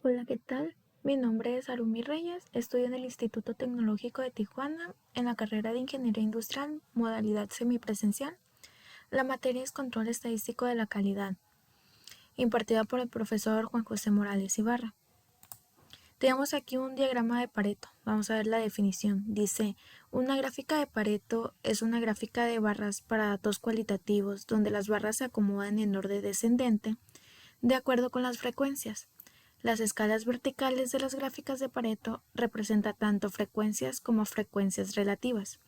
Hola, ¿qué tal? Mi nombre es Arumi Reyes, estudio en el Instituto Tecnológico de Tijuana en la carrera de Ingeniería Industrial, modalidad semipresencial. La materia es Control Estadístico de la Calidad, impartida por el profesor Juan José Morales Ibarra. Tenemos aquí un diagrama de Pareto. Vamos a ver la definición. Dice, una gráfica de Pareto es una gráfica de barras para datos cualitativos donde las barras se acomodan en orden descendente de acuerdo con las frecuencias. Las escalas verticales de las gráficas de Pareto representan tanto frecuencias como frecuencias relativas.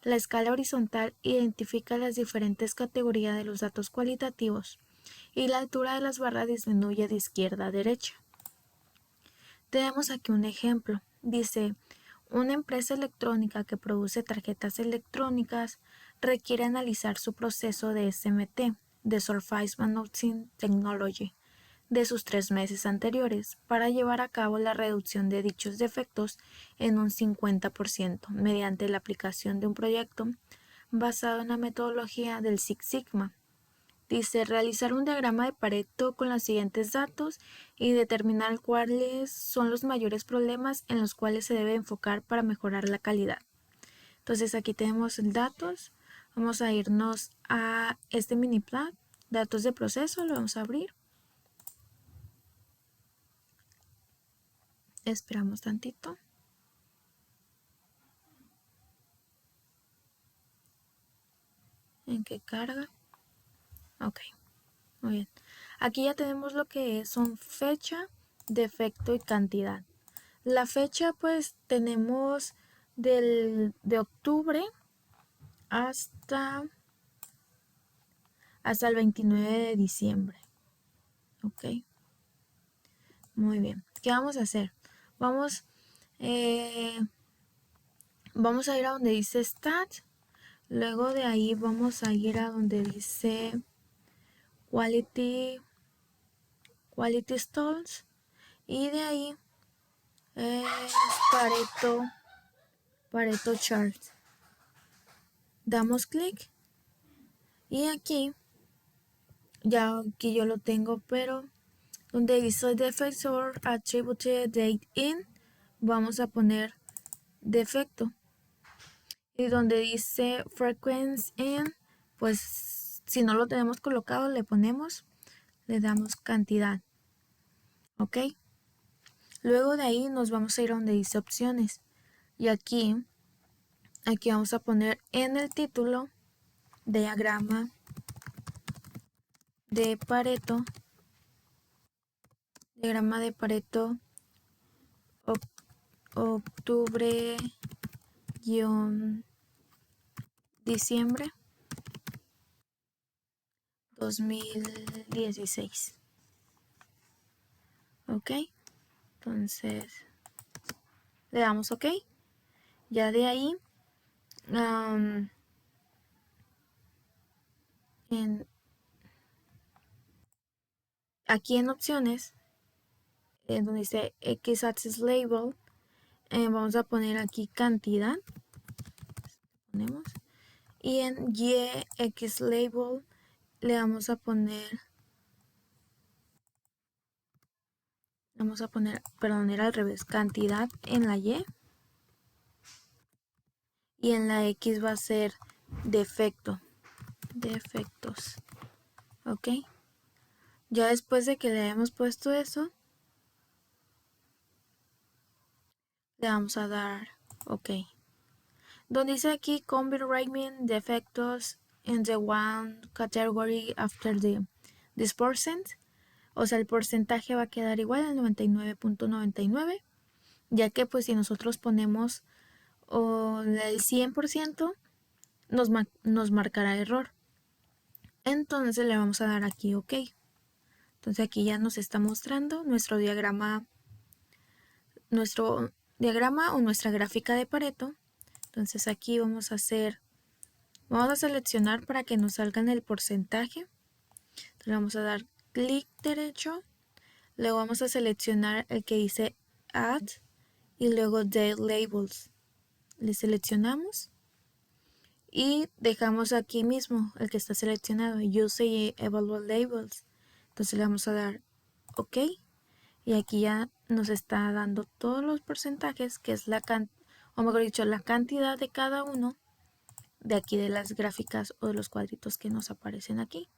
La escala horizontal identifica las diferentes categorías de los datos cualitativos y la altura de las barras disminuye de izquierda a derecha. Tenemos aquí un ejemplo. Dice, una empresa electrónica que produce tarjetas electrónicas requiere analizar su proceso de SMT, de Surface Mounting Technology, de sus 3 meses anteriores para llevar a cabo la reducción de dichos defectos en un 50% mediante la aplicación de un proyecto basado en la metodología del Six Sigma. Dice, realizar un diagrama de Pareto con los siguientes datos y determinar cuáles son los mayores problemas en los cuales se debe enfocar para mejorar la calidad. Entonces aquí tenemos datos, vamos a irnos a este mini plan, datos de proceso, lo vamos a abrir. Esperamos tantito. ¿En qué carga? Ok, muy bien. Aquí ya tenemos lo que son fecha, defecto y cantidad. La fecha pues tenemos de octubre hasta el 29 de diciembre. Ok, muy bien. ¿Qué vamos a hacer? Vamos a ir a donde dice Stat. Luego de ahí vamos a ir a donde dice Quality Stalls. Y de ahí Pareto Chart. Damos clic y aquí yo lo tengo, pero donde dice defects or attribute date in, vamos a poner defecto. Y donde dice frequency in, pues si no lo tenemos colocado, le damos cantidad. Ok. Luego de ahí nos vamos a ir a donde dice opciones. Y aquí vamos a poner en el título diagrama de Pareto. Diagrama de Pareto octubre-diciembre 2016. Ok, entonces le damos ok. Ya de ahí aquí en opciones, donde dice X Access Label, vamos a poner aquí cantidad. Ponemos. Y en Y X Label le vamos a poner, perdón, era al revés, cantidad en la Y. Y en la X va a ser defectos. Ok. Ya después de que le hayamos puesto eso, le vamos a dar ok. Donde dice aquí converting defectos in the one category after this percent, o sea, el porcentaje va a quedar igual al 99.99, ya que pues si nosotros ponemos el 100%, nos marcará error. Entonces le vamos a dar aquí ok. Entonces aquí ya nos está mostrando nuestro diagrama o nuestra gráfica de Pareto. Entonces aquí vamos a seleccionar para que nos salga el porcentaje. Entonces vamos a dar clic derecho, luego vamos a seleccionar el que dice Add y luego Date Labels. Le seleccionamos y dejamos aquí mismo el que está seleccionado, Use y Evaluate Labels. Entonces le vamos a dar OK y aquí ya nos está dando todos los porcentajes, que es la cantidad de cada uno de aquí de las gráficas o de los cuadritos que nos aparecen aquí.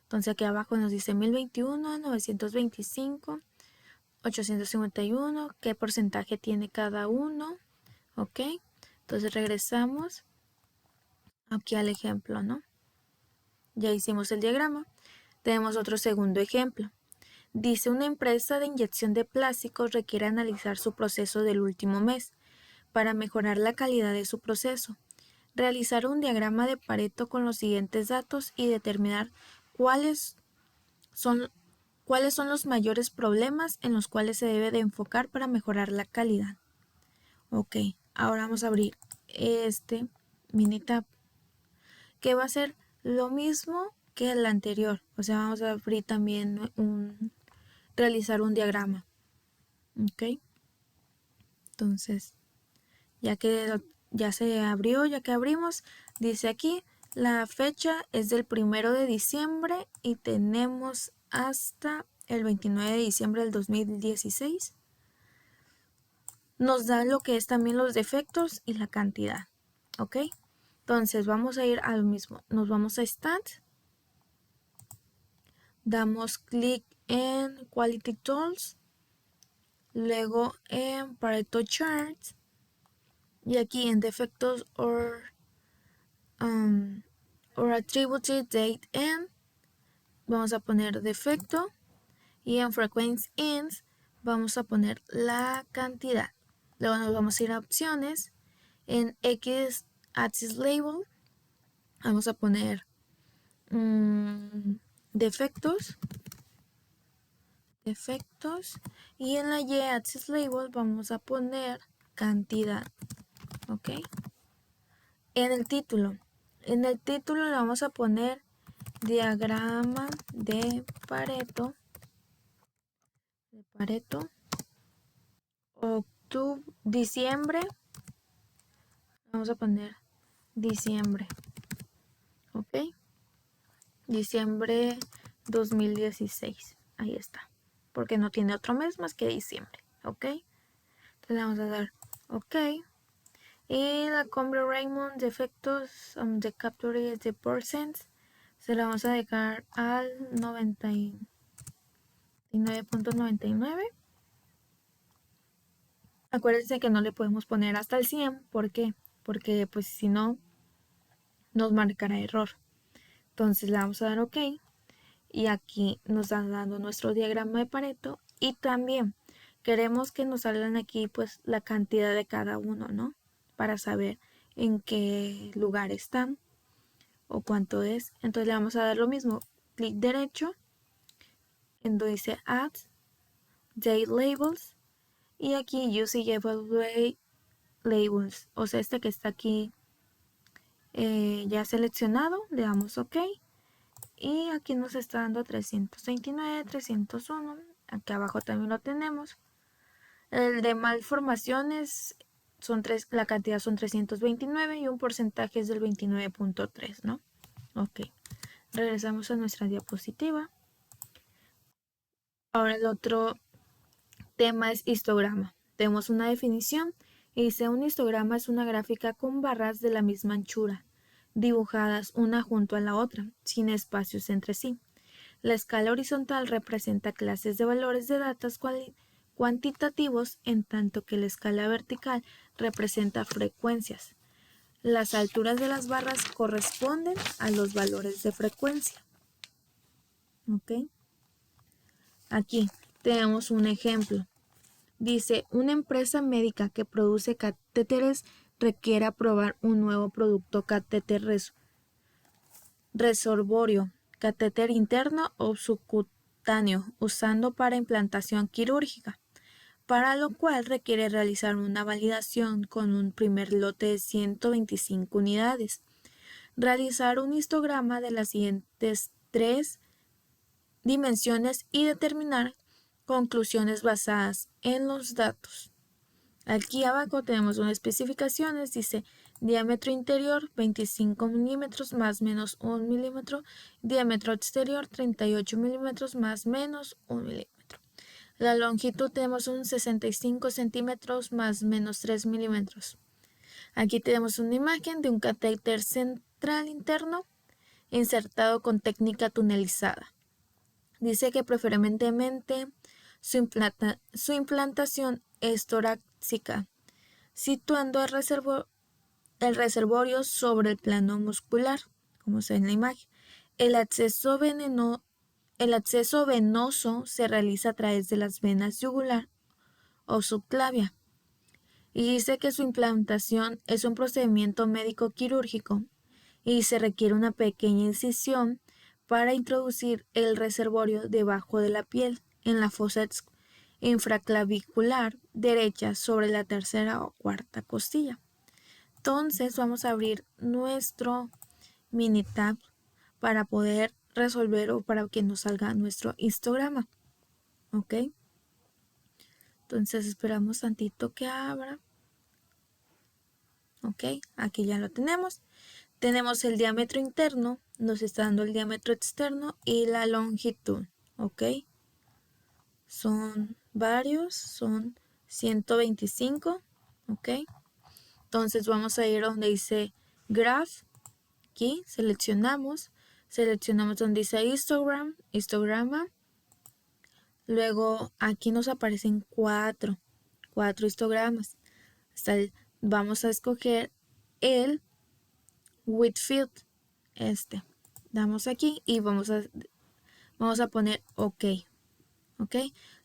Entonces aquí abajo nos dice 1021, 925, 851, qué porcentaje tiene cada uno, ¿ok? Entonces regresamos aquí al ejemplo, ¿no? Ya hicimos el diagrama. Tenemos otro segundo ejemplo. Dice, una empresa de inyección de plásticos requiere analizar su proceso del último mes para mejorar la calidad de su proceso. Realizar un diagrama de Pareto con los siguientes datos y determinar cuáles son los mayores problemas en los cuales se debe de enfocar para mejorar la calidad. Ok, ahora vamos a abrir este mini tab, que va a ser lo mismo que el anterior. O sea, vamos a abrir también realizar un diagrama. Ok, entonces ya se abrió, ya que abrimos, dice aquí la fecha es del 1 de diciembre y tenemos hasta el 29 de diciembre del 2016. Nos da lo que es también los defectos y la cantidad. Ok, entonces vamos a ir al mismo. Nos vamos a Stats, damos clic en Quality Tools, luego en Pareto Charts y aquí en Defectos or Attributed Date End vamos a poner defecto y en Frequency Ends vamos a poner la cantidad. Luego nos vamos a ir a opciones. En X Axis Label vamos a poner defectos y en la Y Axis Label vamos a poner cantidad. Ok, en el título le vamos a poner diagrama de Pareto diciembre, vamos a poner diciembre, ok, diciembre 2016, ahí está, porque no tiene otro mes más que diciembre, ok. Entonces vamos a dar ok, y la Combre Raymond de efectos de capture de percent se la vamos a dejar al 99.99. Acuérdense que no le podemos poner hasta el 100, ¿por qué? Porque pues si no nos marcará error. Entonces le vamos a dar OK y aquí nos están dando nuestro diagrama de Pareto y también queremos que nos salgan aquí pues la cantidad de cada uno, ¿no? Para saber en qué lugar están o cuánto es. Entonces le vamos a dar lo mismo, clic derecho en donde dice Add Date Labels y aquí Using Evaluate Labels, o sea, este que está aquí ya seleccionado, le damos OK y aquí nos está dando 329, 301, aquí abajo también lo tenemos. El de malformaciones la cantidad son 329 y un porcentaje es del 29.3, ¿no? Ok, regresamos a nuestra diapositiva. Ahora el otro tema es histograma. Tenemos una definición y dice: un histograma es una gráfica con barras de la misma anchura, dibujadas una junto a la otra, sin espacios entre sí. La escala horizontal representa clases de valores de datos cuantitativos, en tanto que la escala vertical representa frecuencias. Las alturas de las barras corresponden a los valores de frecuencia. ¿Ok? Aquí tenemos un ejemplo. Dice, una empresa médica que produce catéteres requiere aprobar un nuevo producto catéter resorborio, catéter interno o subcutáneo, usando para implantación quirúrgica, para lo cual requiere realizar una validación con un primer lote de 125 unidades, realizar un histograma de las siguientes 3 dimensiones y determinar conclusiones basadas en los datos. Aquí abajo tenemos unas especificaciones, dice diámetro interior 25 milímetros más menos 1 milímetro, diámetro exterior 38 milímetros más menos 1 milímetro. La longitud tenemos un 65 centímetros más menos 3 milímetros. Aquí tenemos una imagen de un catéter central interno insertado con técnica tunelizada. Dice que preferentemente su implantación es torácica, situando el reservorio sobre el plano muscular, como se ve en la imagen. El acceso venoso se realiza a través de las venas yugular o subclavia. Y dice que su implantación es un procedimiento médico quirúrgico y se requiere una pequeña incisión para introducir el reservorio debajo de la piel en la fosa infraclavicular derecha sobre la tercera o cuarta costilla. Entonces vamos a abrir nuestro mini tab para poder resolver o para que nos salga nuestro histograma. ¿Ok? Entonces esperamos tantito que abra. ¿Ok? Aquí ya lo tenemos. Tenemos el diámetro interno, nos está dando el diámetro externo y la longitud. ¿Ok? Son varios, son 125. ¿Ok? Entonces vamos a ir donde dice Graph. Aquí seleccionamos donde dice histograma. Luego aquí nos aparecen cuatro histogramas. Vamos a escoger el Whitfield. Damos aquí y vamos a poner OK. ¿Ok?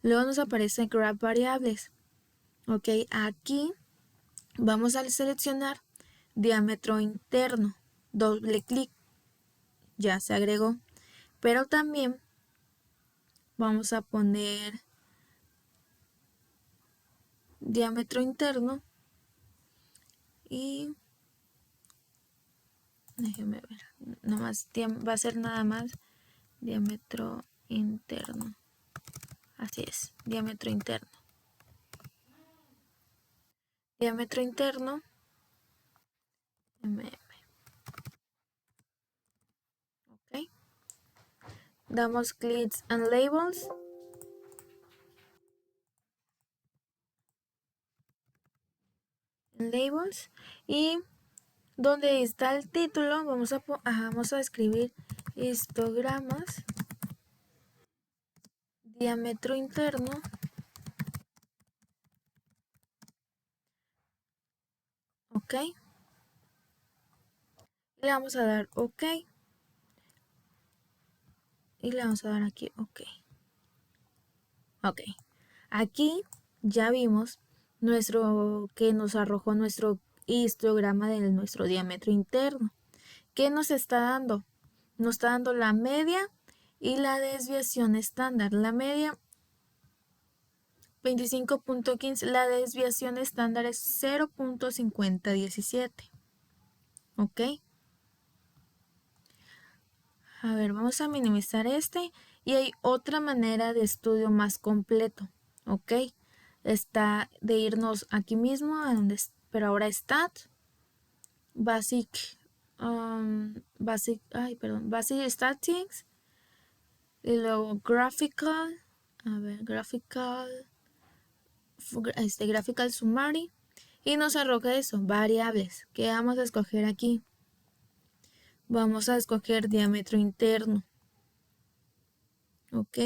Luego nos aparecen graph variables. ¿Ok? Aquí vamos a seleccionar diámetro interno. Doble clic. Ya se agregó. Pero también vamos a poner diámetro interno y déjeme ver, va a ser nada más diámetro interno. Así es, diámetro interno. Diámetro interno, ok. Damos clicks and labels. Y donde está el título vamos a escribir histogramas, diámetro interno, ok, le vamos a dar ok y le vamos a dar aquí ok. Aquí ya vimos que nos arrojó nuestro histograma de nuestro diámetro interno. ¿Qué nos está dando? Nos está dando la media y la desviación estándar. La media 25.15, la desviación estándar es 0.5017. ¿Ok? A ver, vamos a minimizar y hay otra manera de estudio más completo. ¿Ok? Está de irnos aquí mismo a donde, pero ahora basic statics y luego graphical summary y nos arroja eso, variables que vamos a escoger aquí. Vamos a escoger diámetro interno. Ok,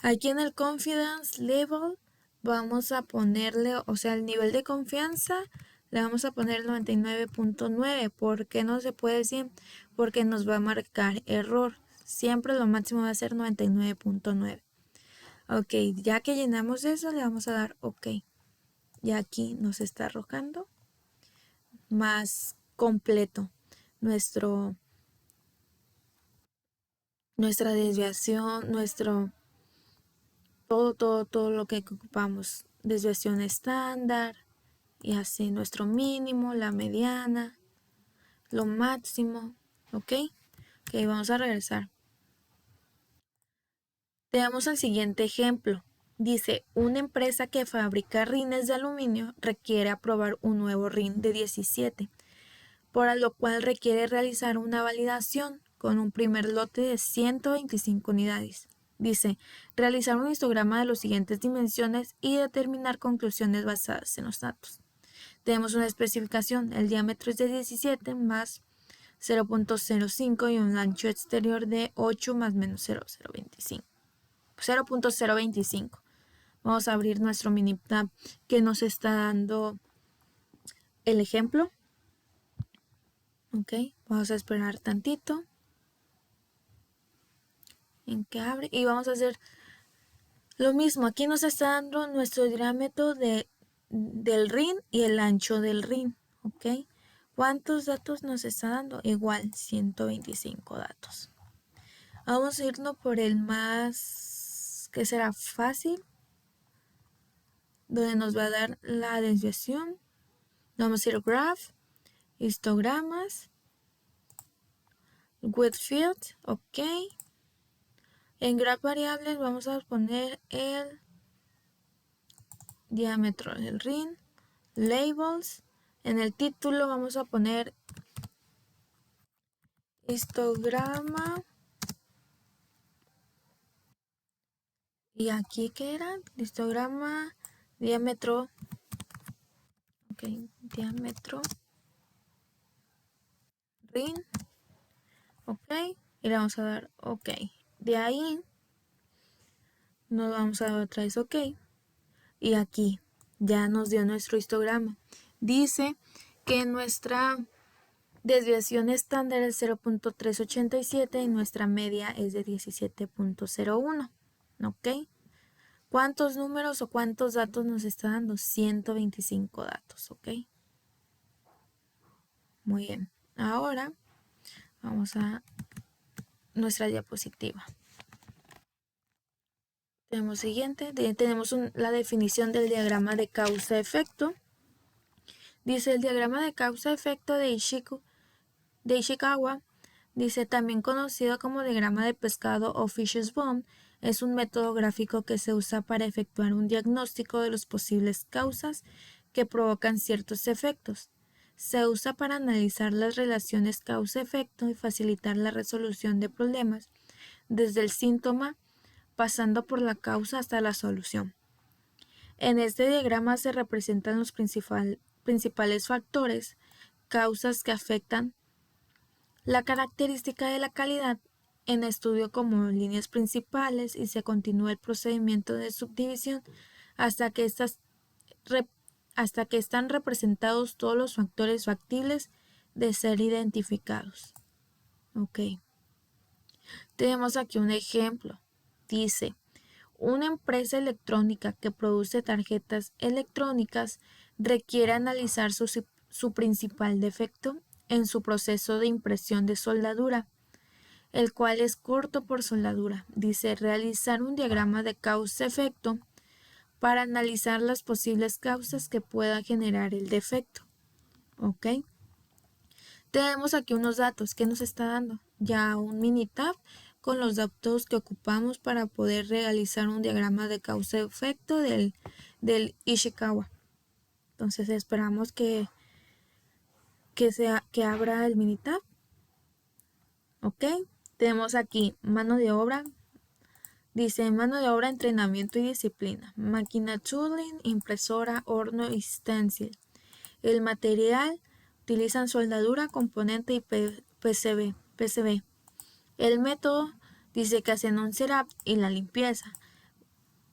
aquí en el confidence level vamos a ponerle, o sea, el nivel de confianza le vamos a poner 99.9. ¿Por qué no se puede 100? Porque nos va a marcar error. Siempre lo máximo va a ser 99.9. Ok, ya que llenamos eso, le vamos a dar OK. Y aquí nos está arrojando más completo nuestra desviación, todo lo que ocupamos. Desviación estándar y así nuestro mínimo, la mediana, lo máximo. ¿Ok? Ok, vamos a regresar. Veamos el siguiente ejemplo. Dice, una empresa que fabrica rines de aluminio requiere aprobar un nuevo rin de 17, por lo cual requiere realizar una validación con un primer lote de 125 unidades Dice, realizar un histograma de las siguientes dimensiones y determinar conclusiones basadas en los datos. Tenemos una especificación, el diámetro es de 17 más 0.05 y un ancho exterior de 8 más menos 0.025. Vamos a abrir nuestro Minitab que nos está dando el ejemplo. Ok, vamos a esperar tantito en que abre y vamos a hacer lo mismo. Aquí nos está dando nuestro diámetro del RIN y el ancho del RIN. Ok, ¿cuántos datos nos está dando? Igual, 125 datos. Vamos a irnos por el más, que será fácil, donde nos va a dar la desviación. Vamos a ir graph, histogramas, with field, ok. En graph variables vamos a poner el diámetro del RIN, labels. En el título vamos a poner histograma. Y aquí, ¿qué era? Histograma, diámetro. Ok, diámetro. RIN. Ok. Y le vamos a dar ok. De ahí nos vamos a dar otra vez ok. Y aquí ya nos dio nuestro histograma. Dice que nuestra desviación estándar es 0.387 y nuestra media es de 17.01. ¿Ok? ¿Cuántos números o cuántos datos nos está dando? 125 datos. ¿Ok? Muy bien. Ahora vamos a nuestra diapositiva. Tenemos siguiente. Tenemos la definición del diagrama de causa-efecto. Dice el diagrama de causa-efecto de Ishikawa, dice también conocido como diagrama de pescado o fishbone, es un método gráfico que se usa para efectuar un diagnóstico de las posibles causas que provocan ciertos efectos. Se usa para analizar las relaciones causa-efecto y facilitar la resolución de problemas, desde el síntoma pasando por la causa hasta la solución. En este diagrama se representan los principales factores, causas que afectan la característica de la calidad en estudio como líneas principales y se continúa el procedimiento de subdivisión hasta que están representados todos los factores factibles de ser identificados. Ok. Tenemos aquí un ejemplo. Dice, una empresa electrónica que produce tarjetas electrónicas requiere analizar su principal defecto en su proceso de impresión de soldadura, el cual es corto por soldadura. Dice realizar un diagrama de causa-efecto para analizar las posibles causas que pueda generar el defecto. ¿Ok? Tenemos aquí unos datos que nos está dando. Ya un mini tab con los datos que ocupamos para poder realizar un diagrama de causa-efecto del Ishikawa. Entonces esperamos que abra el mini tab. Ok, tenemos aquí mano de obra. Dice mano de obra, entrenamiento y disciplina. Máquina tooling, impresora, horno y stencil. El material utilizan soldadura, componente y PCB. El método dice que hacen un setup y la limpieza.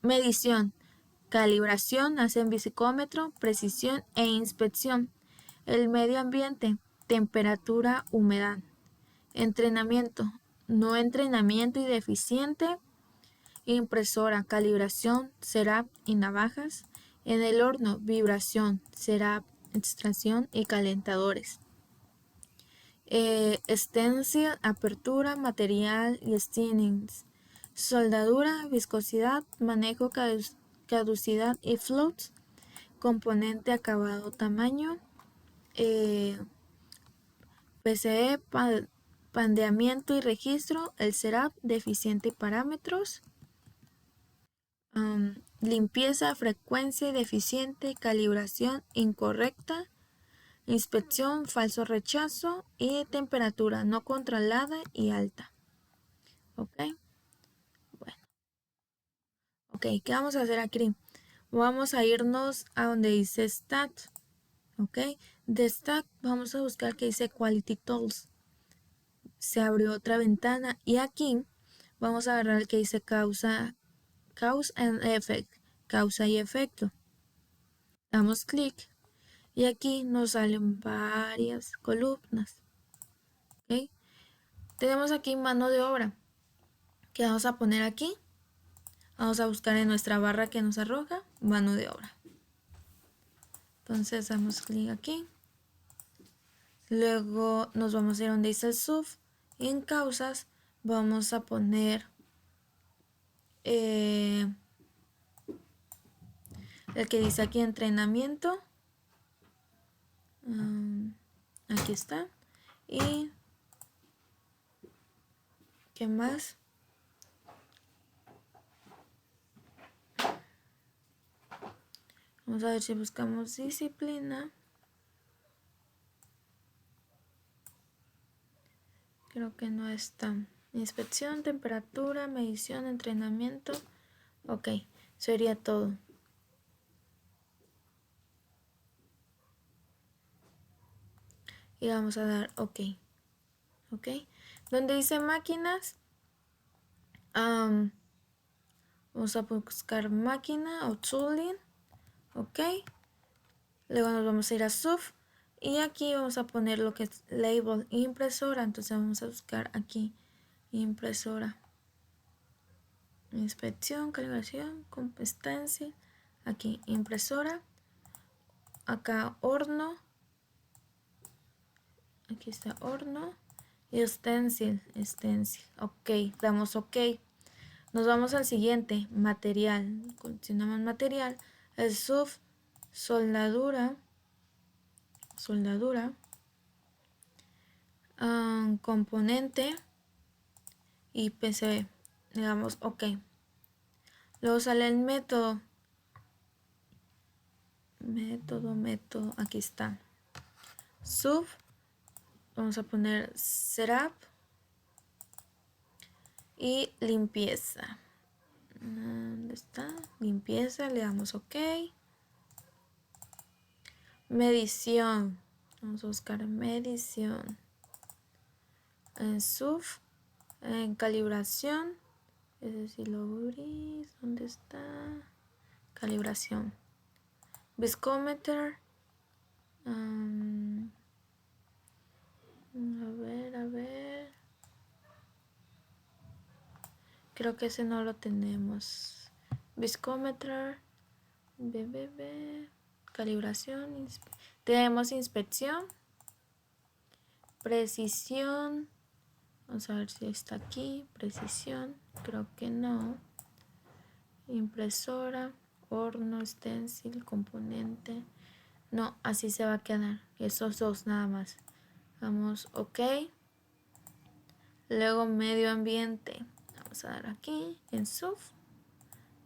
Medición, calibración, hacen bicicómetro, precisión e inspección. El medio ambiente, temperatura, humedad. Entrenamiento, no entrenamiento y deficiente. Impresora, calibración, setup y navajas. En el horno, vibración, setup, extracción y calentadores. Stencil, apertura, material y staining. Soldadura, viscosidad, manejo, caducidad y floats. Componente, acabado, tamaño. PCE, pandeamiento y registro. El setup, deficiente y parámetros. Limpieza, frecuencia y deficiente, calibración incorrecta. Inspección, falso rechazo y temperatura no controlada y alta. Ok. Bueno, Ok, ¿qué vamos a hacer aquí? Vamos a irnos a donde dice Stat. Ok, de Stat vamos a buscar que dice Quality Tools. Se abrió otra ventana y aquí vamos a agarrar el que dice Cause and Effect, causa y efecto. Damos clic y aquí nos salen varias columnas. ¿Okay? Tenemos aquí mano de obra. ¿Qué vamos a poner aquí? Vamos a buscar en nuestra barra que nos arroja mano de obra. Entonces damos clic aquí. Luego nos vamos a ir donde dice el sub y en causas vamos a poner el que dice aquí entrenamiento. Aquí está. Y ¿qué más? Vamos a ver si buscamos disciplina. Creo que no está. Inspección, temperatura, medición, entrenamiento. Ok, sería todo. Y vamos a dar OK. Ok. Donde dice máquinas, vamos a buscar máquina o tooling. Ok. Luego nos vamos a ir a sub. Y aquí vamos a poner lo que es label impresora. Entonces vamos a buscar aquí impresora. Inspección, calibración, competencia. Aquí impresora. Acá horno. Aquí está horno. Y stencil. Ok, damos OK. Nos vamos al siguiente. Material. Continuamos material. El sub. Soldadura. Componente. Y PCB. Le damos OK. Luego sale el método. Método. Aquí está. Sub. Vamos a poner setup. Y limpieza. ¿Dónde está? Limpieza. Le damos OK. Medición. Vamos a buscar medición. En sub. En calibración. Es decir, lo abrí. ¿Dónde está? Calibración. Viscometer. A ver. Creo que ese no lo tenemos. Viscometer. Calibración. Tenemos inspección. Precisión. Vamos a ver si está aquí. Precisión. Creo que no. Impresora. Horno. Stencil. Componente. No, así se va a quedar. Esos dos nada más. Vamos OK. Luego medio ambiente. Vamos a dar aquí en sub.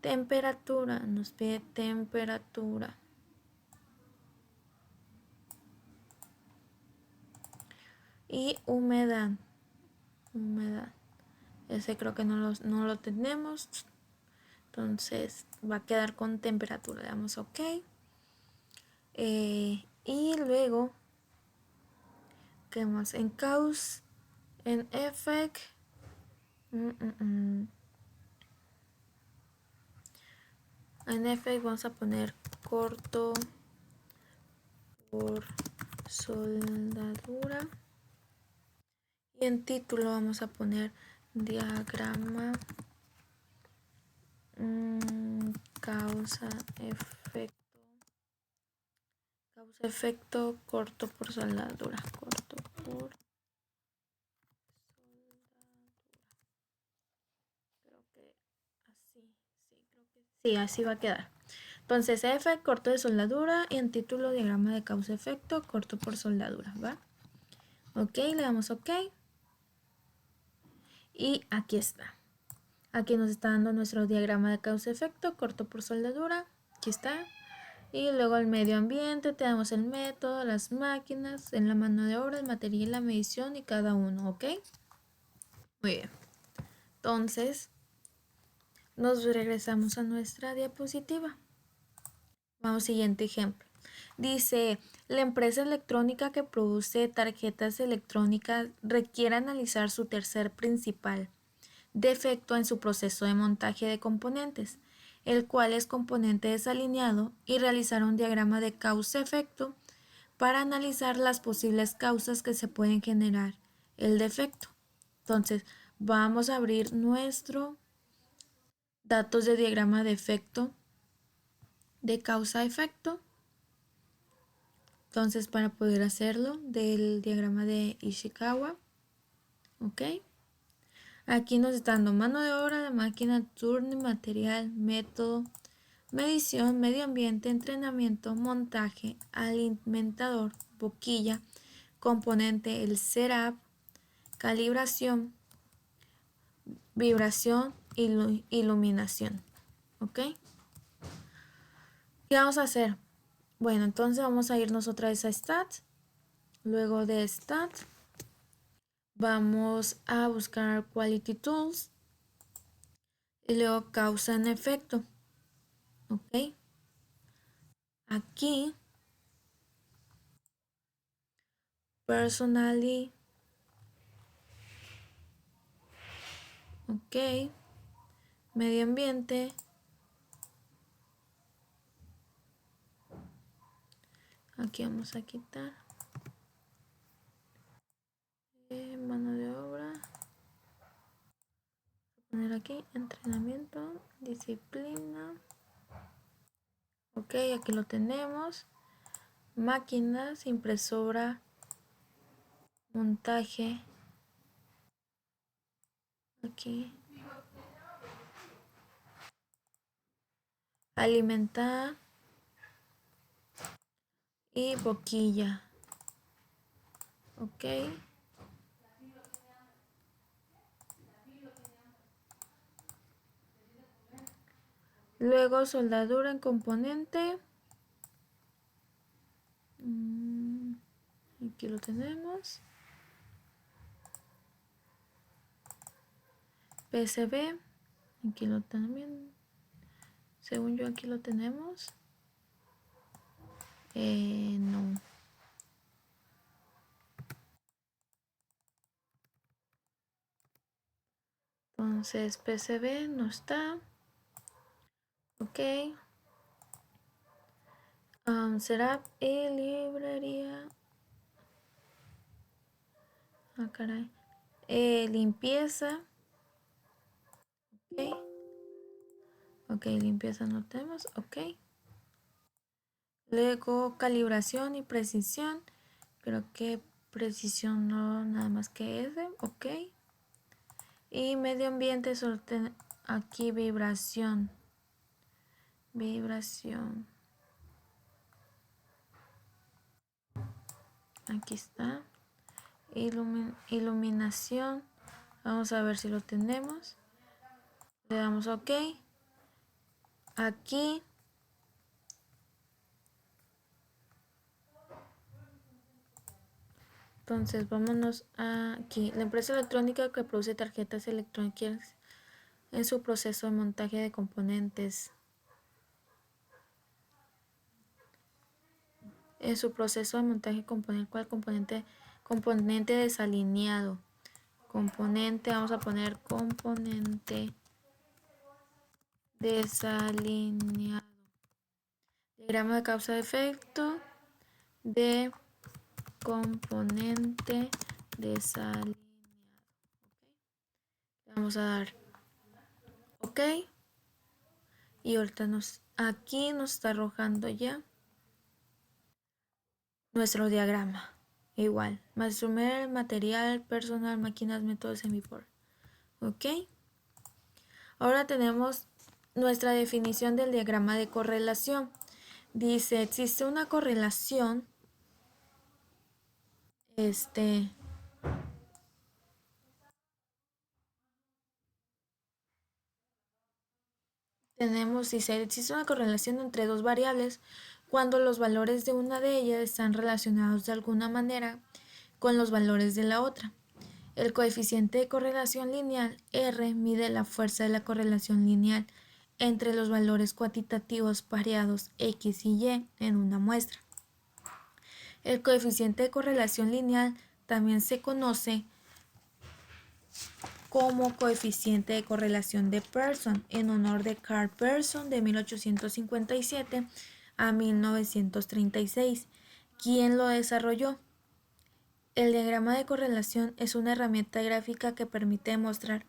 Temperatura. Nos pide temperatura. Y humedad. Ese creo que no lo tenemos. Entonces va a quedar con temperatura. Le damos OK. Y luego, ¿qué más? En cause, en effect. En effect vamos a poner corto por soldadura. Y en título vamos a poner diagrama causa efecto corto por soldadura. Creo que así, sí, así va a quedar. Entonces F, corto de soldadura, y en título diagrama de causa efecto corto por soldadura, ¿va? OK, le damos OK. Y aquí está. Aquí nos está dando nuestro diagrama de causa-efecto, corto por soldadura. Aquí está. Y luego el medio ambiente, tenemos el método, las máquinas, en la mano de obra, el material, la medición y cada uno, ¿ok? Muy bien. Entonces, Nos regresamos a nuestra diapositiva. Vamos, siguiente ejemplo. Dice, la empresa electrónica que produce tarjetas electrónicas requiere analizar su tercer principal defecto en su proceso de montaje de componentes, el cual es componente desalineado, y realizar un diagrama de causa-efecto para analizar las posibles causas que se pueden generar el defecto. Entonces, vamos a abrir nuestro datos de diagrama de efecto, de causa-efecto. Entonces, para poder hacerlo, del diagrama de Ishikawa, ¿ok? Aquí nos está dando mano de obra, la máquina, turno, material, método, medición, medio ambiente, entrenamiento, montaje, alimentador, boquilla, componente, el setup, calibración, vibración, iluminación. ¿Ok? ¿Qué vamos a hacer? Bueno, entonces vamos a irnos otra vez a Stats. Luego de Stats, vamos a buscar Quality Tools. Y luego causa en efecto. ¿Ok? Aquí, personally. Ok. Medio ambiente. Aquí vamos a quitar mano de obra. Poner aquí entrenamiento, disciplina. Ok, aquí lo tenemos. Máquinas, impresora, montaje. Aquí. Alimentar y boquilla. Ok. Luego soldadura en componente. Aquí lo tenemos. PCB. Aquí lo también. Según yo aquí lo tenemos. No. Entonces PCB no está. Ok. Será librería. Ah, caray. Limpieza. Ok. Ok, limpieza no tenemos. Ok. Luego calibración y precisión. Creo que precisión no, nada más que ese. Ok. Y medio ambiente, solo aquí vibración. Vibración. Aquí está. Iluminación. Vamos a ver si lo tenemos. Le damos OK. Aquí. Entonces vámonos aquí. La empresa electrónica que produce tarjetas electrónicas en su proceso de montaje de componentes. En su proceso de montaje componente, ¿cuál componente? Componente desalineado. Componente, vamos a poner componente desalineado. Diagrama de causa de efecto de componente desalineado. ¿Okay? Vamos a dar OK. Y ahorita aquí nos está arrojando ya nuestro diagrama. Igual, material, personal, máquinas, métodos, semipor. ¿Ok? Ahora tenemos nuestra definición del diagrama de correlación. Dice, existe una correlación dice, existe una correlación entre dos variables cuando los valores de una de ellas están relacionados de alguna manera con los valores de la otra. El coeficiente de correlación lineal R mide la fuerza de la correlación lineal entre los valores cuantitativos pareados X y Y en una muestra. El coeficiente de correlación lineal también se conoce como coeficiente de correlación de Pearson, en honor de Carl Pearson de 1857 a 1936, quien lo desarrolló. El diagrama de correlación es una herramienta gráfica que permite demostrar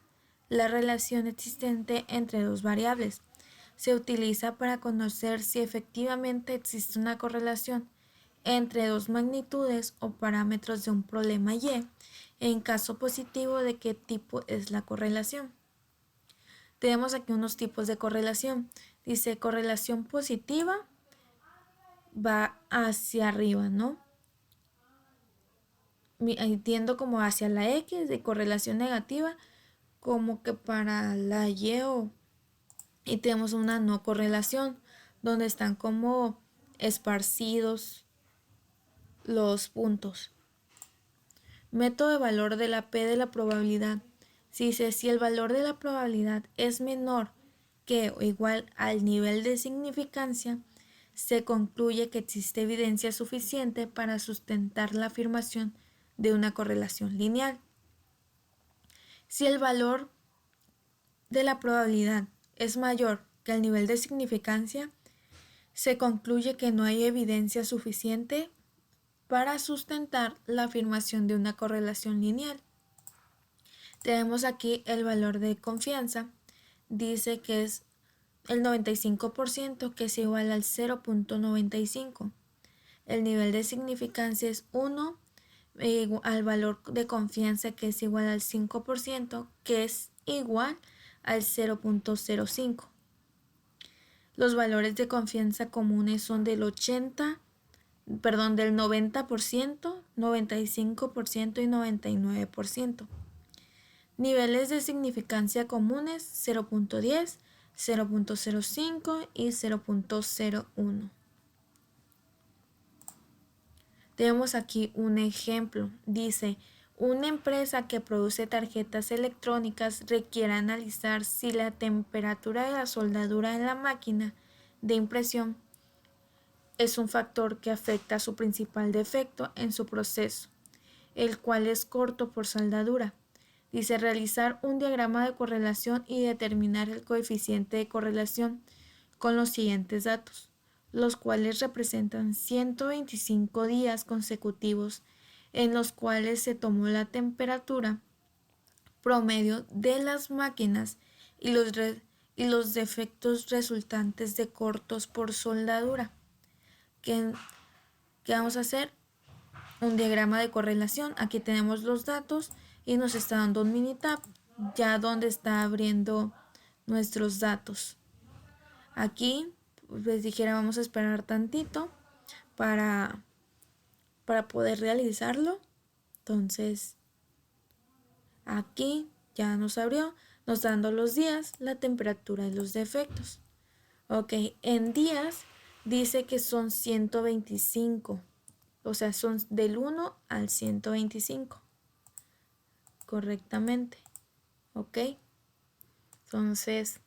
la relación existente entre dos variables. Se utiliza para conocer si efectivamente existe una correlación entre dos magnitudes o parámetros de un problema Y, en caso positivo, de qué tipo es la correlación. Tenemos aquí unos tipos de correlación. Dice correlación positiva va hacia arriba, ¿no? Entiendo como hacia la X, de correlación negativa como que para la Y y tenemos una no correlación donde están como esparcidos los puntos. Método de valor de la P de la probabilidad. Si el valor de la probabilidad es menor que o igual al nivel de significancia, se concluye que existe evidencia suficiente para sustentar la afirmación de una correlación lineal. Si el valor de la probabilidad es mayor que el nivel de significancia, se concluye que no hay evidencia suficiente para sustentar la afirmación de una correlación lineal. Tenemos aquí el valor de confianza, dice que es el 95%, que es igual al 0.95. El nivel de significancia es 1, al valor de confianza, que es igual al 5%, que es igual al 0.05. Los valores de confianza comunes son del 90%, 95% y 99%. Niveles de significancia comunes 0.10, 0.05 y 0.01. Tenemos aquí un ejemplo. Dice, una empresa que produce tarjetas electrónicas requiere analizar si la temperatura de la soldadura en la máquina de impresión es un factor que afecta a su principal defecto en su proceso, el cual es corto por soldadura. Dice realizar un diagrama de correlación y determinar el coeficiente de correlación con los siguientes datos, los cuales representan 125 días consecutivos en los cuales se tomó la temperatura promedio de las máquinas y los defectos resultantes de cortos por soldadura. ¿Qué vamos a hacer? Un diagrama de correlación. Aquí tenemos los datos y nos está dando un mini tab ya donde está abriendo nuestros datos. Aquí les dijera, vamos a esperar tantito para poder realizarlo. Entonces aquí ya nos abrió, nos dando los días, la temperatura y los defectos. Ok, en días dice que son 125, o sea, son del 1 al 125 correctamente. Ok, entonces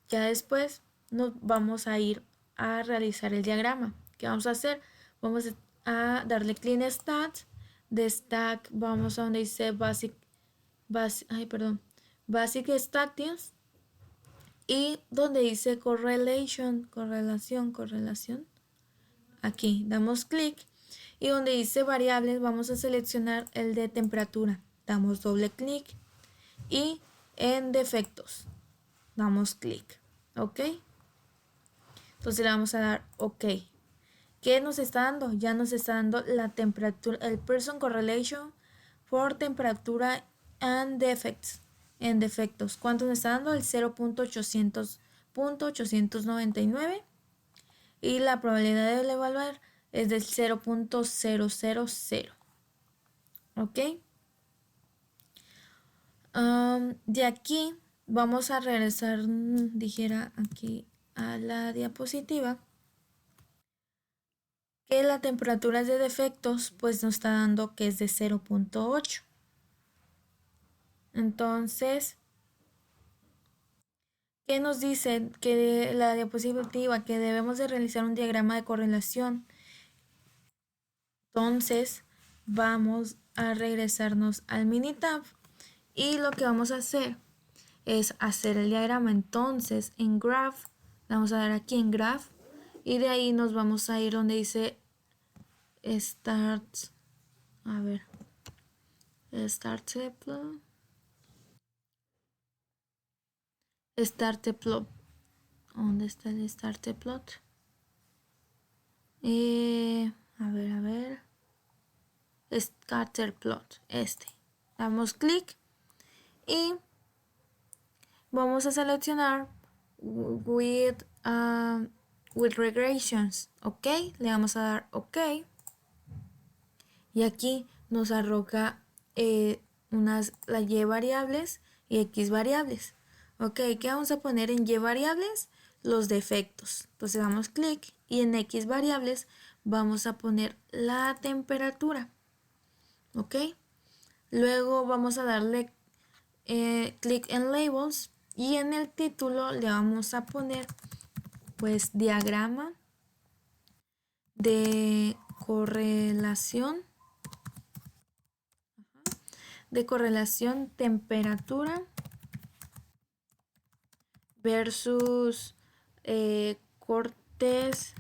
ya después nos vamos a ir a realizar el diagrama. ¿Qué vamos a hacer? Vamos a darle clean stats. De stack vamos a donde dice basic statistics, y donde dice correlación, aquí damos clic, y donde dice variables vamos a seleccionar el de temperatura, damos doble clic, y en defectos damos clic. Ok, entonces le vamos a dar ok. ¿Qué nos está dando? Ya nos está dando la temperatura, el Pearson correlation por temperatura and defects, en defectos. ¿Cuánto nos está dando? El 0.899, y la probabilidad de evaluar es del 0.000. ¿Ok? De aquí vamos a regresar, dijera aquí a la diapositiva, que la temperatura de defectos pues nos está dando que es de 0.8. Entonces, ¿qué nos dice? Que la diapositiva, que debemos de realizar un diagrama de correlación. Entonces, vamos a regresarnos al Minitab y lo que vamos a hacer es hacer el diagrama. Entonces, en Graph, le vamos a dar aquí en Graph y de ahí nos vamos a ir donde dice Start, a ver, Start Plot. Start Plot. ¿Dónde está el Start Plot? A ver. Scatter Plot, damos clic y vamos a seleccionar with, with regressions, ok, le vamos a dar ok y aquí nos arroja las y variables y x variables. Ok, ¿qué vamos a poner en y variables? Los defectos. Entonces damos clic y en x variables vamos a poner la temperatura. Ok, luego vamos a darle clic en labels y en el título le vamos a poner pues diagrama de correlación temperatura versus cortes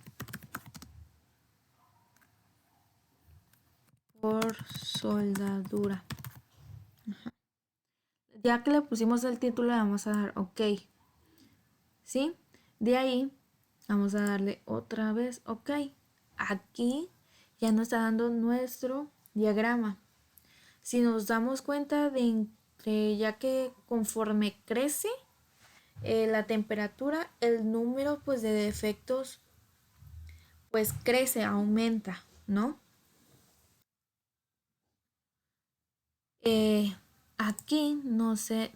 por soldadura. Ya que le pusimos el título le vamos a dar ok, ¿sí? De ahí vamos a darle otra vez ok. Aquí ya nos está dando nuestro diagrama. Si nos damos cuenta de que ya que conforme crece la temperatura, el número pues de defectos pues crece, aumenta, ¿no? Aquí no sé,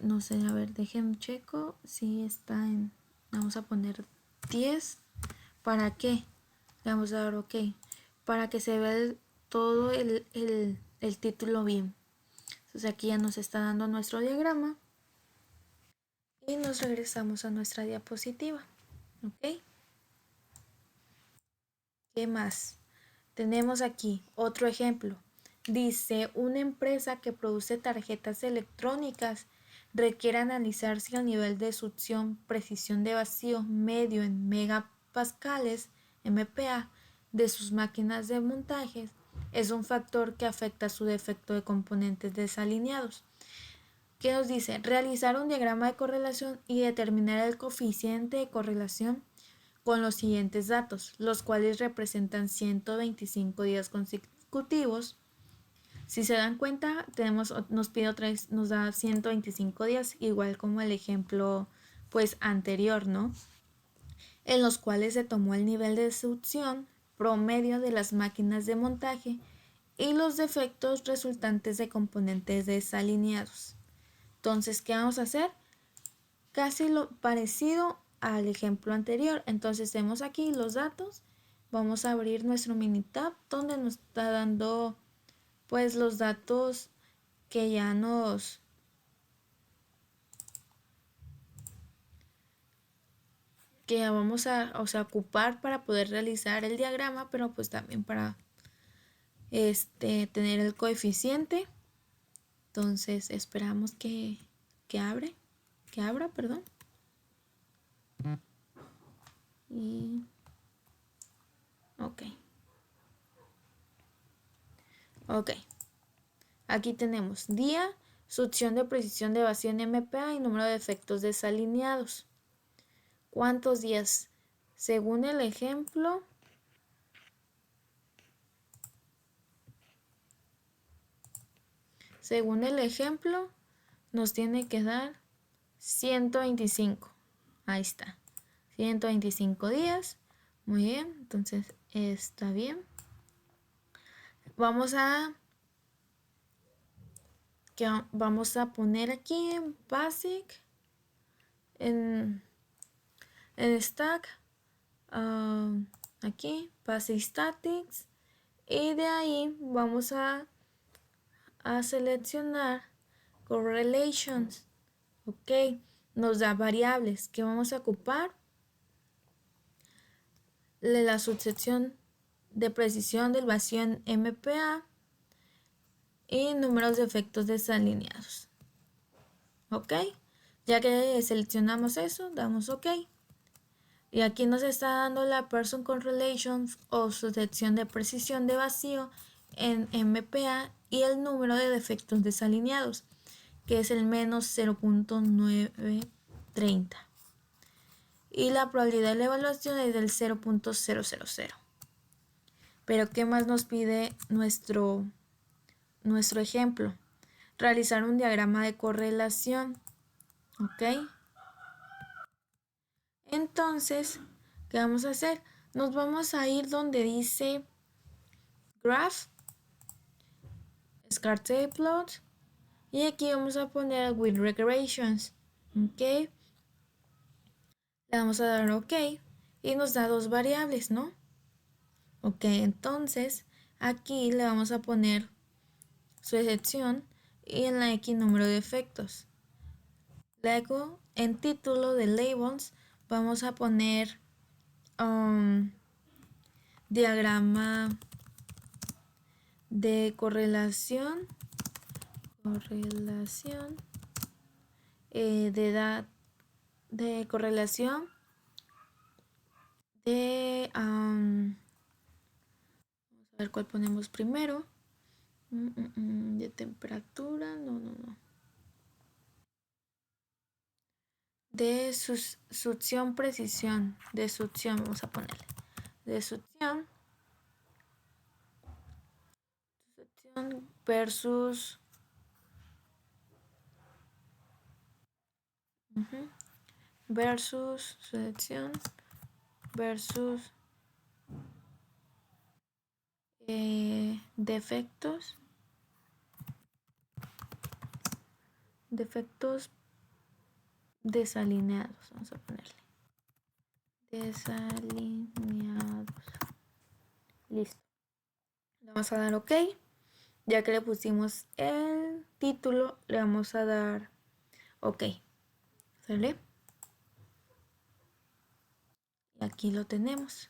a ver, déjenme checo si está en, vamos a poner 10. ¿Para qué? Le vamos a dar ok, para que se vea todo el título bien. Entonces aquí ya nos está dando nuestro diagrama y nos regresamos a nuestra diapositiva. ¿Ok? ¿Qué más? Tenemos aquí otro ejemplo. Dice, una empresa que produce tarjetas electrónicas requiere analizar si el nivel de succión, precisión de vacío medio en megapascales, MPa, de sus máquinas de montaje es un factor que afecta su defecto de componentes desalineados. ¿Qué nos dice? Realizar un diagrama de correlación y determinar el coeficiente de correlación con los siguientes datos, los cuales representan 125 días consecutivos. Si se dan cuenta, nos pide otra vez, nos da 125 días, igual como el ejemplo pues anterior, ¿no? En los cuales se tomó el nivel de succión promedio de las máquinas de montaje y los defectos resultantes de componentes desalineados. Entonces, ¿qué vamos a hacer? Casi lo parecido al ejemplo anterior. Entonces tenemos aquí los datos. Vamos a abrir nuestro Minitab donde nos está dando pues los datos que ya nos que vamos a ocupar para poder realizar el diagrama, pero pues también para tener el coeficiente. Entonces esperamos que abra, perdón. Y ok. Aquí tenemos día, succión de precisión de vacío en MPa y número de efectos desalineados. ¿Cuántos días? Según el ejemplo, nos tiene que dar 125. Ahí está. 125 días. Muy bien, entonces está bien. Vamos a poner aquí en Basic, en Stack, aquí, Basic Statics, y de ahí vamos a seleccionar correlations. Ok, nos da variables que vamos a ocupar. La subsección de precisión del vacío en MPa y números de efectos desalineados. Ok, ya que seleccionamos eso, damos ok. Y aquí nos está dando la Person Correlations o subsección de precisión de vacío en MPa y el número de defectos desalineados, que es el menos 0.930. Y la probabilidad de la evaluación es del 0.000. Pero ¿qué más nos pide nuestro ejemplo? Realizar un diagrama de correlación. ¿Ok? Entonces, ¿qué vamos a hacer? Nos vamos a ir donde dice Graph, Scatter Plot, y aquí vamos a poner With Regressions. ¿Ok? Le vamos a dar OK y nos da dos variables, ¿no? Ok, entonces aquí le vamos a poner su excepción y en la X número de efectos. Luego, en título de labels, vamos a poner diagrama de correlación de edad de correlación de vamos a ver cuál ponemos primero. De temperatura, no. De succión precisión, de succión, vamos a ponerle. De succión versus succión versus defectos desalineados, vamos a ponerle desalineados. Listo, le vamos a dar OK. Ya que le pusimos el título, le vamos a dar OK. ¿Sale? Y aquí lo tenemos.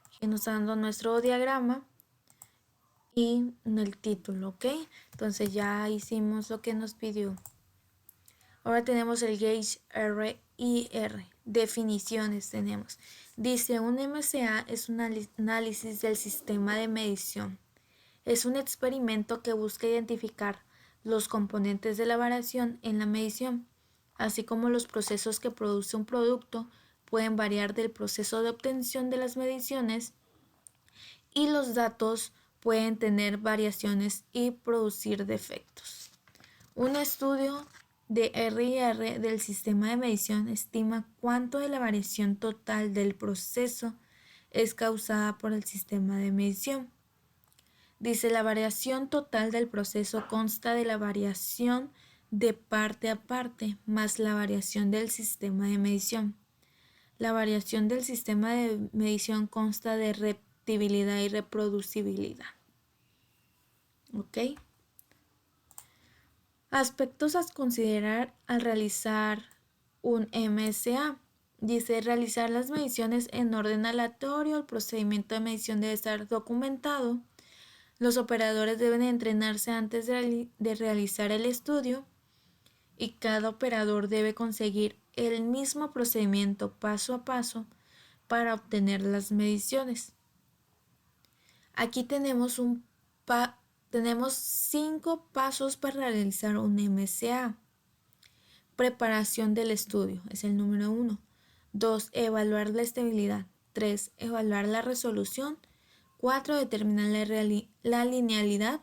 Aquí nos está dando nuestro diagrama y el título, ¿ok? Entonces ya hicimos lo que nos pidió. Ahora tenemos el gauge R y R. Definiciones tenemos. Dice, un MCA es un análisis del sistema de medición. Es un experimento que busca identificar los componentes de la variación en la medición, así como los procesos que produce un producto pueden variar del proceso de obtención de las mediciones y los datos pueden tener variaciones y producir defectos. Un estudio de R&R del sistema de medición estima cuánto de la variación total del proceso es causada por el sistema de medición. Dice, la variación total del proceso consta de la variación de parte a parte más la variación del sistema de medición. La variación del sistema de medición consta de repetibilidad y reproducibilidad. ¿Ok? Aspectos a considerar al realizar un MSA. Dice, realizar las mediciones en orden aleatorio. El procedimiento de medición debe estar documentado. Los operadores deben entrenarse antes de realizar el estudio y cada operador debe conseguir el mismo procedimiento paso a paso para obtener las mediciones. Aquí tenemos 5 pasos para realizar un MCA. Preparación del estudio es el número 1. 2. Evaluar la estabilidad. 3. Evaluar la resolución. 4. Determinar la linealidad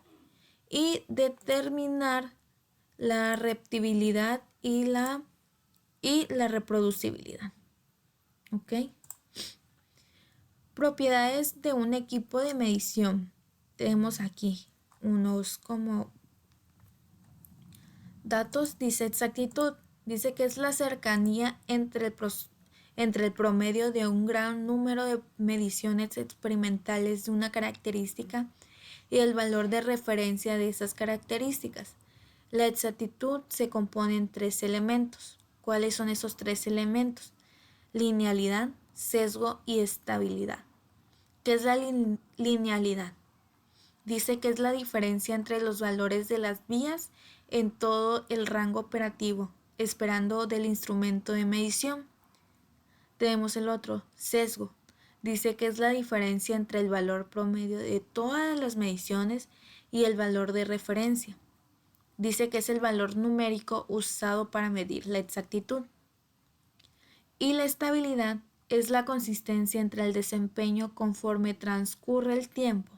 y determinar la repetibilidad y la reproducibilidad. ¿Ok? Propiedades de un equipo de medición. Tenemos aquí unos como datos. Dice exactitud. Dice que es la cercanía entre el promedio de un gran número de mediciones experimentales de una característica y el valor de referencia de esas características. La exactitud se compone en 3 elementos. ¿Cuáles son esos 3 elementos? Linealidad, sesgo y estabilidad. ¿Qué es la linealidad? Dice que es la diferencia entre los valores de las vías en todo el rango operativo, esperando del instrumento de medición. Tenemos el otro, sesgo. Dice que es la diferencia entre el valor promedio de todas las mediciones y el valor de referencia. Dice que es el valor numérico usado para medir la exactitud. Y la estabilidad es la consistencia entre el desempeño conforme transcurre el tiempo.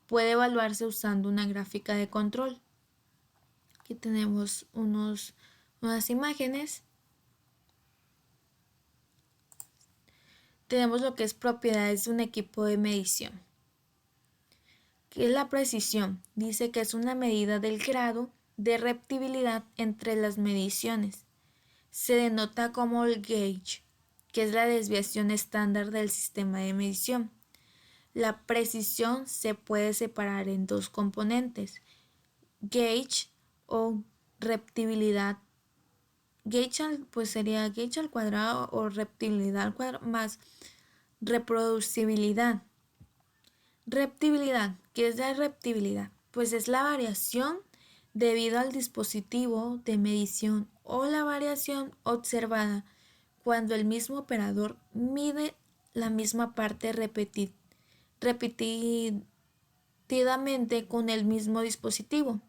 Puede evaluarse usando una gráfica de control. Aquí tenemos unas imágenes. Tenemos lo que es propiedades de un equipo de medición. ¿Qué es la precisión? Dice que es una medida del grado de repetibilidad entre las mediciones. Se denota como el gauge, que es la desviación estándar del sistema de medición. La precisión se puede separar en 2 componentes, gauge o repetibilidad. Gauge pues sería gauge al cuadrado o repetibilidad al cuadrado más reproducibilidad. Repetibilidad, ¿qué es la repetibilidad? Pues es la variación debido al dispositivo de medición o la variación observada cuando el mismo operador mide la misma parte repetidamente con el mismo dispositivo.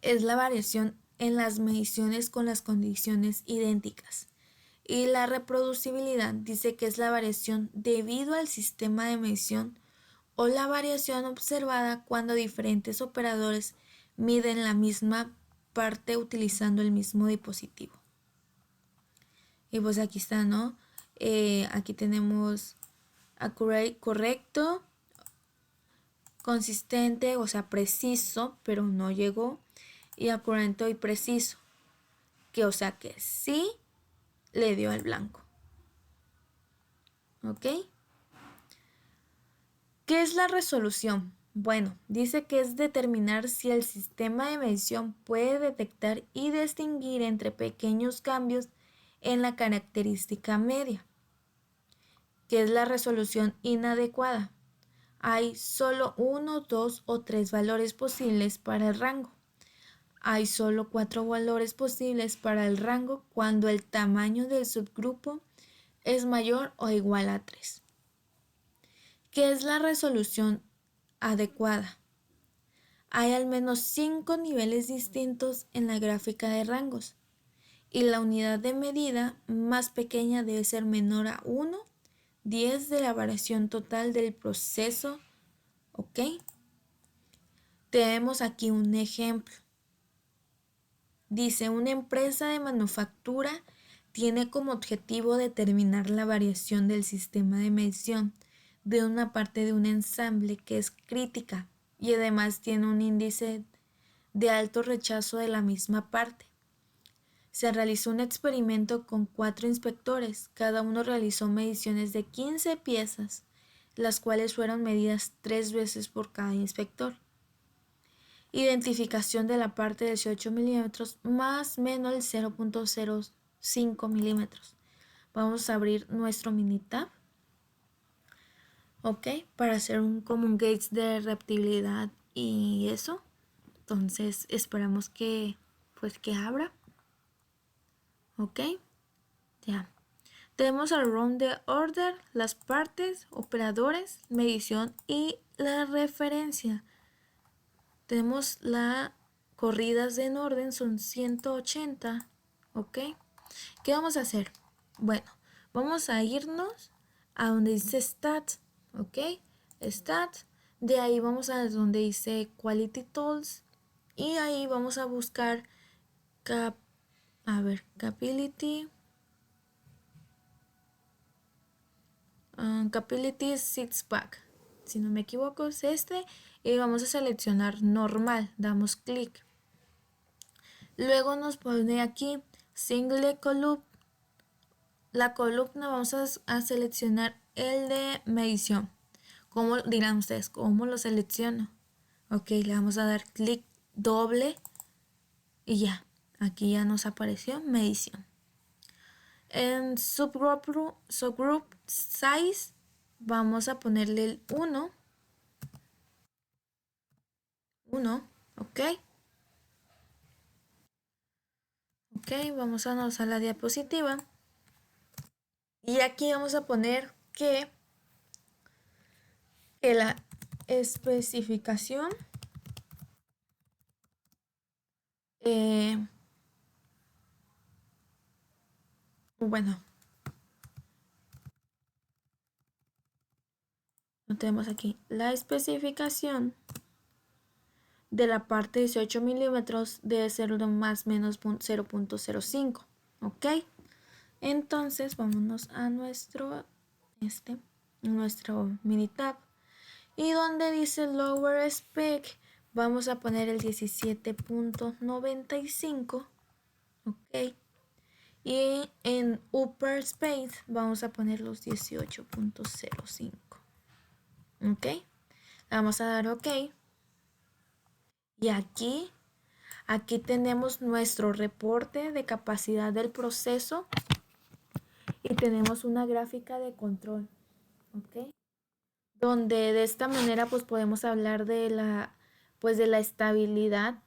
Es la variación en las mediciones con las condiciones idénticas. Y la reproducibilidad dice que es la variación debido al sistema de medición o la variación observada cuando diferentes operadores miden la misma parte utilizando el mismo dispositivo. Y pues aquí está, ¿no? Aquí tenemos accurate, correcto, consistente, o sea, preciso, pero no llegó, y accurate y preciso, que o sea que sí le dio al blanco. ¿Ok? ¿Qué es la resolución? Bueno, dice que es determinar si el sistema de medición puede detectar y distinguir entre pequeños cambios en la característica media. ¿Qué es la resolución inadecuada? Hay solo 1, 2 o 3 valores posibles para el rango. Hay solo 4 valores posibles para el rango cuando el tamaño del subgrupo es mayor o igual a 3. ¿Qué es la resolución adecuada? Hay al menos 5 niveles distintos en la gráfica de rangos y la unidad de medida más pequeña debe ser menor a 1/10 de la variación total del proceso. ¿Ok? Tenemos aquí un ejemplo. Dice, una empresa de manufactura tiene como objetivo determinar la variación del sistema de medición de una parte de un ensamble que es crítica y además tiene un índice de alto rechazo de la misma parte. Se realizó un experimento con 4 inspectores, cada uno realizó mediciones de 15 piezas, las cuales fueron medidas 3 veces por cada inspector. Identificación de la parte de 18 milímetros más menos el 0.05 milímetros. Vamos a abrir nuestro Minitab. Ok, para hacer como un gauge de repetibilidad y eso. Entonces esperamos que abra. Ok, ya. Tenemos el round de order, las partes, operadores, medición y la referencia. Tenemos las corridas en orden, son 180. Ok, ¿qué vamos a hacer? Bueno, vamos a irnos a donde dice stat. Ok, stat. De ahí vamos a donde dice quality tools y ahí vamos a buscar capability. Capability Six Pack, si no me equivoco es este, y vamos a seleccionar normal, damos clic. Luego nos pone aquí single column. La columna vamos a seleccionar el de medición. ¿Cómo dirán ustedes? ¿Cómo lo selecciono? Ok, le vamos a dar clic doble y ya, aquí ya nos apareció medición. En subgroup size vamos a ponerle el 1, ok. Ok, vamos a usar la diapositiva. Y aquí vamos a poner que la especificación bueno, lo tenemos aquí. La especificación de la parte 18 milímetros debe ser lo más menos 0.05. Ok, entonces vámonos a nuestro mini tab, y donde dice lower spec vamos a poner el 17.95. ok, y en upper space vamos a poner los 18.05. ok, vamos a dar ok. Y aquí tenemos nuestro reporte de capacidad del proceso y tenemos una gráfica de control, ¿ok? Donde de esta manera pues podemos hablar de la estabilidad,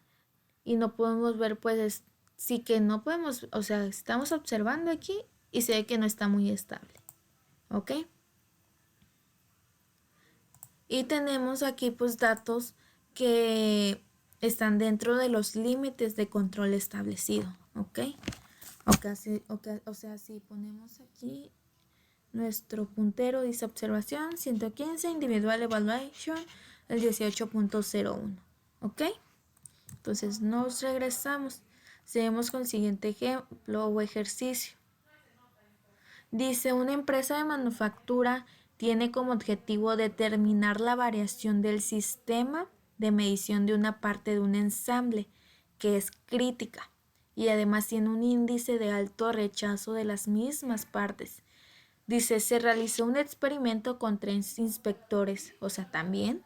y no podemos ver pues sí que no podemos, o sea, estamos observando aquí y se ve que no está muy estable, ¿ok? Y tenemos aquí pues datos que están dentro de los límites de control establecido, ¿ok? O sea, si ponemos aquí nuestro puntero, dice observación 115, individual evaluation, el 18.01, ¿ok? Entonces nos regresamos, seguimos con el siguiente ejemplo o ejercicio. Dice, una empresa de manufactura tiene como objetivo determinar la variación del sistema de medición de una parte de un ensamble que es crítica, y además tiene un índice de alto rechazo de las mismas partes. Dice, se realizó un experimento con 3 inspectores, o sea, también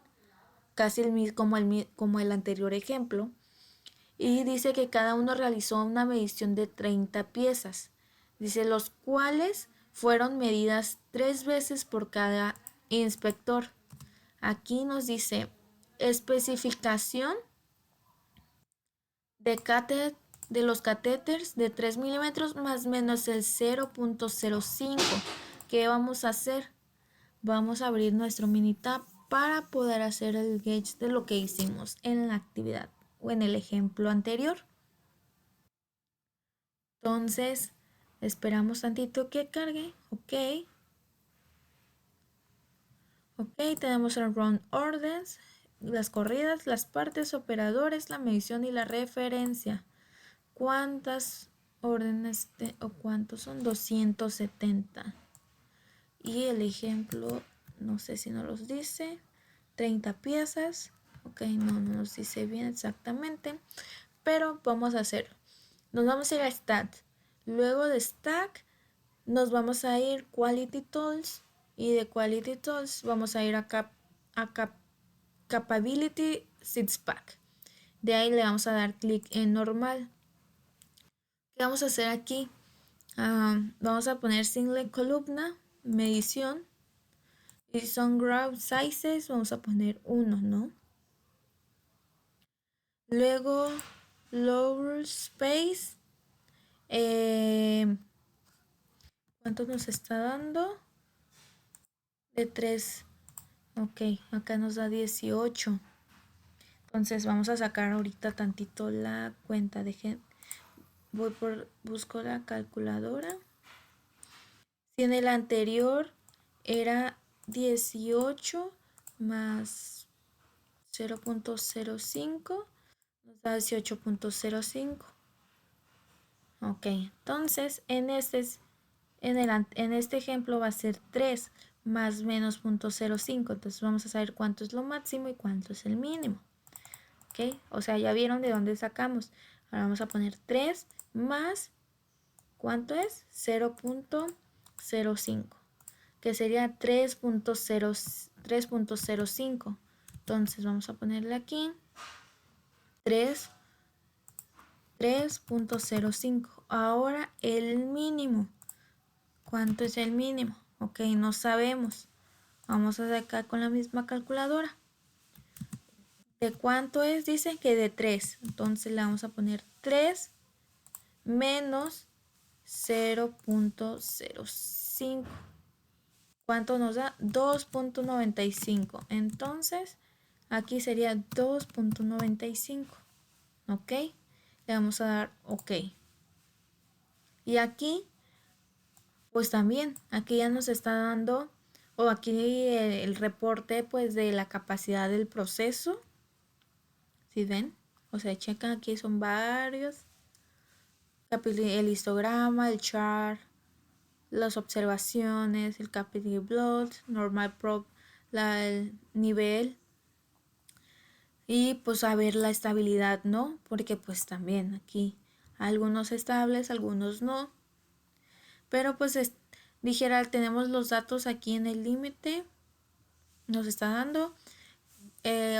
casi como el anterior ejemplo, y dice que cada uno realizó una medición de 30 piezas. Dice, los cuales fueron medidas 3 veces por cada inspector. Aquí nos dice especificación de los catéteres de 3 milímetros más menos el 0.05. ¿Qué vamos a hacer? Vamos a abrir nuestro mini tab para poder hacer el gauge de lo que hicimos en la actividad o en el ejemplo anterior. Entonces, esperamos tantito que cargue. Ok. Ok, tenemos el run orders, las corridas, las partes, operadores, la medición y la referencia. ¿Cuántas órdenes o cuántos son? 270. Y el ejemplo, no sé si nos los dice. 30 piezas. Ok, no nos dice bien exactamente. Pero vamos a hacer. Nos vamos a ir a Stat. Luego de Stack nos vamos a ir Quality Tools. Y de Quality Tools vamos a ir a Capability Six Pack. De ahí le vamos a dar clic en normal. ¿Qué vamos a hacer aquí? Vamos a poner single columna, medición. Y son graph sizes, vamos a poner 1, ¿no? Luego, lower space. ¿Cuánto nos está dando? De 3. Ok, acá nos da 18. Entonces vamos a sacar ahorita tantito la cuenta de busco la calculadora. Si en el anterior era 18 más 0.05, nos da 18.05. Ok, entonces en este ejemplo va a ser 3 más menos 0.05. Entonces vamos a saber cuánto es lo máximo y cuánto es el mínimo. Ok, o sea, ya vieron de dónde sacamos. Ahora vamos a poner 3 más, ¿cuánto es? 0.05, que sería 3.05. Entonces vamos a ponerle aquí 3 3.05. Ahora el mínimo. ¿Cuánto es el mínimo? Ok, no sabemos. Vamos a sacar con la misma calculadora. ¿De cuánto es? Dice que de 3. Entonces le vamos a poner 3 menos 0.05. ¿Cuánto nos da? 2.95. Entonces, aquí sería 2.95. ¿Ok? Le vamos a dar OK. Y aquí, pues también, aquí ya nos está dando, o aquí el reporte pues de la capacidad del proceso. ¿Sí ven? O sea, checan aquí, son varios. El histograma, el chart, las observaciones, el capillary plot, normal probe, el nivel y pues a ver la estabilidad, ¿no? Porque pues también aquí algunos estables, algunos no. Pero pues dijera, tenemos los datos aquí en el límite, nos está dando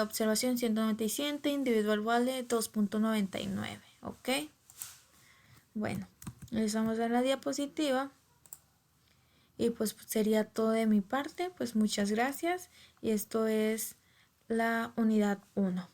observación 197, individual vale 2.99, ¿ok? Bueno, estamos en la diapositiva. Y pues sería todo de mi parte, pues muchas gracias y esto es la unidad 1.